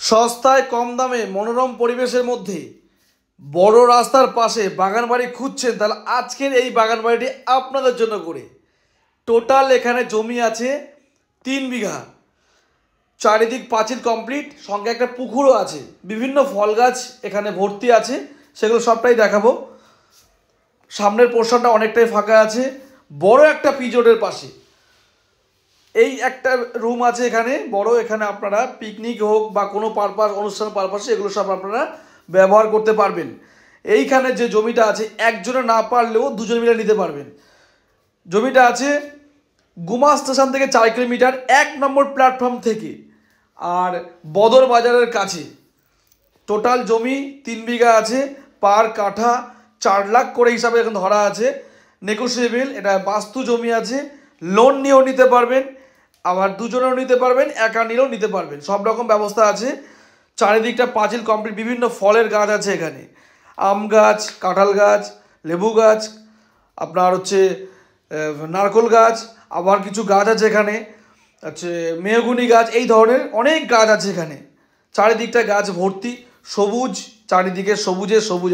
সস্তায় কম দামে মনোরম পরিবেশের মধ্যে বড় রাস্তার পাশে বাগান বাড়ি খুঁজছেন, তাহলে আজকের এই বাগান বাড়িটি আপনাদের জন্য করে। টোটাল এখানে জমি আছে 3 বিঘা, চারিদিক পাঁচিল কমপ্লিট, সঙ্গে একটা পুকুরও আছে, বিভিন্ন ফল গাছ এখানে ভর্তি আছে, সেগুলো সবটাই দেখাবো। সামনের পোর্শনটা অনেকটাই ফাঁকা আছে, বড় একটা পিজোডের পাশে এই একটা রুম আছে এখানে বড়। এখানে আপনারা পিকনিক হোক বা কোনো পারপাস, অনুষ্ঠান পারপাসে এগুলো সব আপনারা ব্যবহার করতে পারবেন। এইখানে যে জমিটা আছে একজনে না পারলেও দুজন মিলে নিতে পারবেন। জমিটা আছে গুমা স্টেশন থেকে 4 কিলোমিটার, 1 নম্বর প্ল্যাটফর্ম থেকে, আর বদর বাজারের কাছে। টোটাল জমি 3 বিঘা আছে, পার কাঠা 4 লাখ করে হিসাবে এখন ধরা আছে, নেগোসিয়েবল। এটা বাস্তু জমি আছে, লোন নিয়েও নিতে পারবেন, আবার দুজনেও নিতে পারবেন, একা নিলেও নিতে পারবেন, সব রকম ব্যবস্থা আছে। চারিদিকটা পাঁচিল কমপ্লিট, বিভিন্ন ফলের গাছ আছে এখানে, আম গাছ, কাঁঠাল গাছ, লেবু গাছ, আপনার হচ্ছে নারকেল গাছ, আবার কিছু গাছ আছে এখানে হচ্ছে মেহগুনি গাছ, এই ধরনের অনেক গাছ আছে এখানে। চারিদিকটা গাছ ভর্তি, সবুজ, চারিদিকে সবুজে সবুজ।